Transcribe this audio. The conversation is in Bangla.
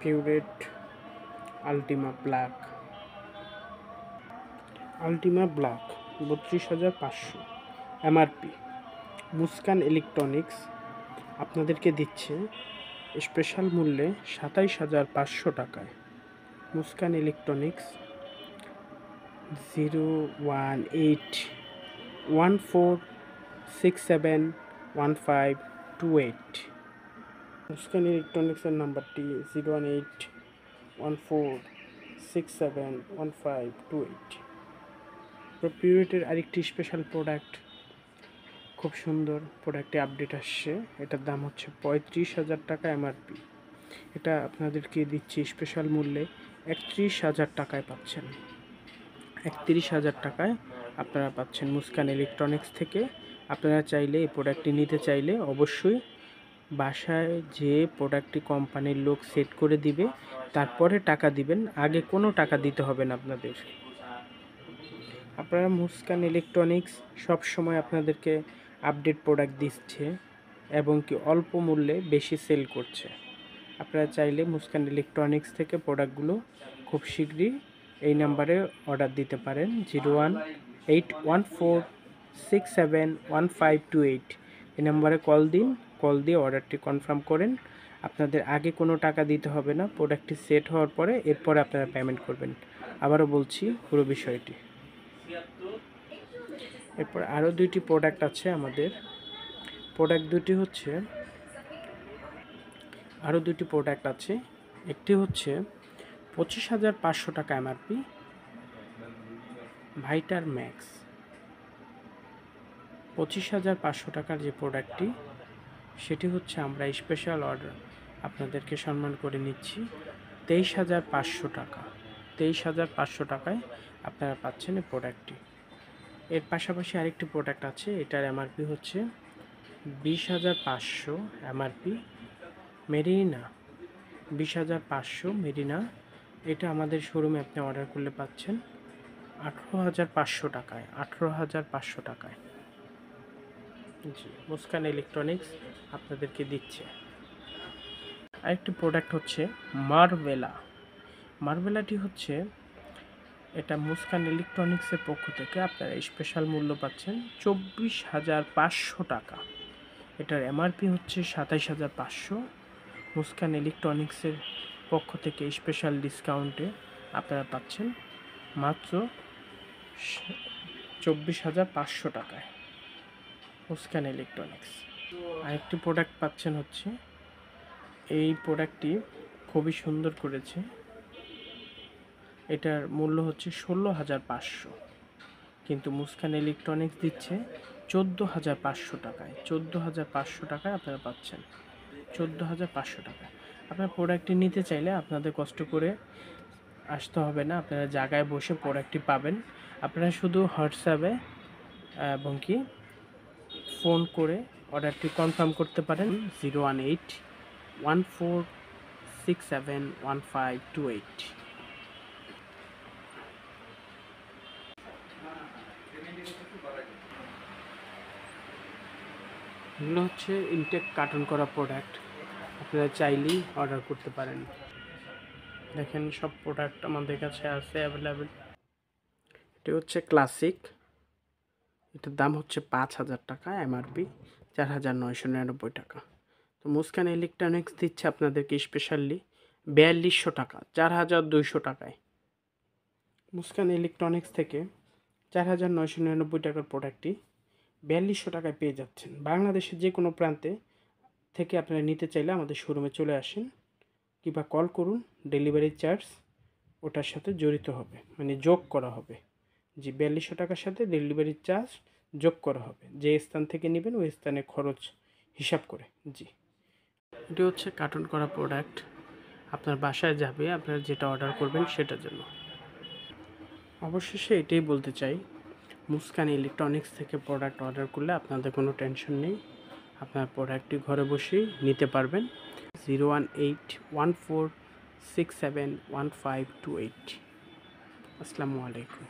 পিউরেট আল্টিমা ব্ল্যাক 32,500 এমআরপি। মুস্কান ইলেকট্রনিক্স আপনাদেরকে দিচ্ছে স্পেশাল মূল্যে 27,500 টাকায়। মুস্কান ইলেকট্রনিক্স 01814671528। মুস্কান ইলেকট্রনিক্সের নাম্বারটি 01814671528। পিউরেটের আরেকটি স্পেশাল প্রোডাক্ট, খুব সুন্দর প্রোডাক্টে আপডেট আসছে। এটার দাম হচ্ছে 35,000 টাকা এমআরপি। এটা আপনাদেরকে দিচ্ছি স্পেশাল মূল্যে 31,000 টাকায় পাচ্ছেন। 31,000 টাকায় আপনারা পাচ্ছেন মুস্কান ইলেকট্রনিক্স থেকে। আপনারা চাইলে এই প্রোডাক্টটি নিতে চাইলে অবশ্যই বাসায় যে প্রোডাক্টটি কোম্পানির লোক সেট করে দিবে তারপরে টাকা দিবেন, আগে কোনো টাকা দিতে হবে না আপনাদের। আপনারা মুস্কান ইলেকট্রনিক্স সব সময় আপনাদেরকে আপডেট প্রোডাক্ট দিচ্ছে এবং কি অল্প মূল্যে বেশি সেল করছে। আপনারা চাইলে মুস্কান ইলেকট্রনিক্স থেকে প্রোডাক্টগুলো খুব শীঘ্রই এই নাম্বারে অর্ডার দিতে পারেন। 01814671528 এই নাম্বারে কল দিন। কল দিয়ে অর্ডারটি কনফার্ম করেন। আপনাদের আগে কোনো টাকা দিতে হবে না, প্রোডাক্টটি সেট হওয়ার পরে এরপরে আপনারা পেমেন্ট করবেন। আবারও বলছি পুরো বিষয়টি। এরপর আরও দুইটি প্রোডাক্ট আছে আমাদের। প্রোডাক্ট দুটি হচ্ছে একটি হচ্ছে 25,500 টাকা এমআরপি ভাইটার ম্যাক্স। 25,500 টাকার যে প্রোডাক্টটি সেটি হচ্ছে আমরা স্পেশাল অর্ডার আপনাদেরকে সম্মান করে নিচ্ছি 23,500 টাকা। 23,500 টাকায় আপনারা পাচ্ছেন এই প্রোডাক্টটি। এর পাশাপাশি আরেকটি প্রোডাক্ট আছে, এটার এমআরপি হচ্ছে 20,500 এমআরপি মেরিনা। 20,500 মেরিনা। এটা আমাদের শোরুমে আপনি অর্ডার করলে পাচ্ছেন 18,500 টাকায়। 18,500 টাকায় জি, মুস্কান ইলেকট্রনিক্স আপনাদেরকে দিচ্ছে। আরেকটি প্রোডাক্ট হচ্ছে মার্ভেলা। মার্ভেলাটি হচ্ছে এটা মুস্কান ইলেকট্রনিক্সের পক্ষ থেকে আপনারা স্পেশাল মূল্য পাচ্ছেন 24,500 টাকা। এটার এমআরপি হচ্ছে 27,500। মুস্কান ইলেকট্রনিক্সের পক্ষ থেকে স্পেশাল ডিসকাউন্টে আপনারা পাচ্ছেন মাত্র 24,500 টাকায় মুস্কান ইলেকট্রনিক্স। আরেকটি প্রোডাক্ট পাচ্ছেন হচ্ছে, এই প্রোডাক্টটি খুবই সুন্দর করেছে। এটার মূল্য হচ্ছে 16,500, কিন্তু মুস্কান ইলেকট্রনিক্স দিচ্ছে 14,500 টাকায়। 14,500 টাকায় আপনারা পাচ্ছেন। 14,500 টাকায় আপনার প্রোডাক্টটি নিতে চাইলে আপনাদের কষ্ট করে আসতে হবে না, আপনারা জায়গায় বসে প্রোডাক্টটি পাবেন। আপনারা শুধু হোয়াটসঅ্যাপে এবং কি ফোন করে অর্ডারটি কনফার্ম করতে পারেন 01814671528। এগুলো হচ্ছে ইনটেক কার্টন করা প্রোডাক্ট, আপনারা চাইলেই অর্ডার করতে পারেন। দেখেন সব প্রোডাক্ট আমাদের কাছে আছে অ্যাভেলেবেল। এটি হচ্ছে ক্লাসিক, এটার দাম হচ্ছে 5,000 টাকা এমআরপি 4,999 টাকা। তো মুস্কান ইলেকট্রনিক্স দিচ্ছে আপনাদেরকে স্পেশালি 4200 টাকা, 4,200 টাকায়। মুস্কান ইলেকট্রনিক্স থেকে 4,999 টাকার প্রোডাক্টটি 4200 টাকায় পেয়ে যাচ্ছেন। বাংলাদেশের যে কোনো প্রান্তে থেকে আপনারা নিতে চাইলে আমাদের শোরুমে চলে আসেন কিংবা কল করুন। ডেলিভারি চার্জ ওটার সাথে জড়িত হবে, মানে যোগ করা হবে। জি, 4200 টাকার সাথে ডেলিভারি চার্জ যোগ করা হবে। যে স্থান থেকে নেবেন ওই স্থানে খরচ হিসাব করে। জি, এটি হচ্ছে কার্টন করা প্রোডাক্ট, আপনার বাসায় যাবে, আপনারা যেটা অর্ডার করবেন সেটার জন্য। অবশেষে এটাই বলতে চাই, মুস্কান ইলেকট্রনিক্স থেকে প্রোডাক্ট অর্ডার করলে আপনাদের কোনো টেনশন নেই, আপনার প্রোডাক্টটি ঘরে বসেই নিতে পারবেন। 01814671528। আসসালামু আলাইকুম।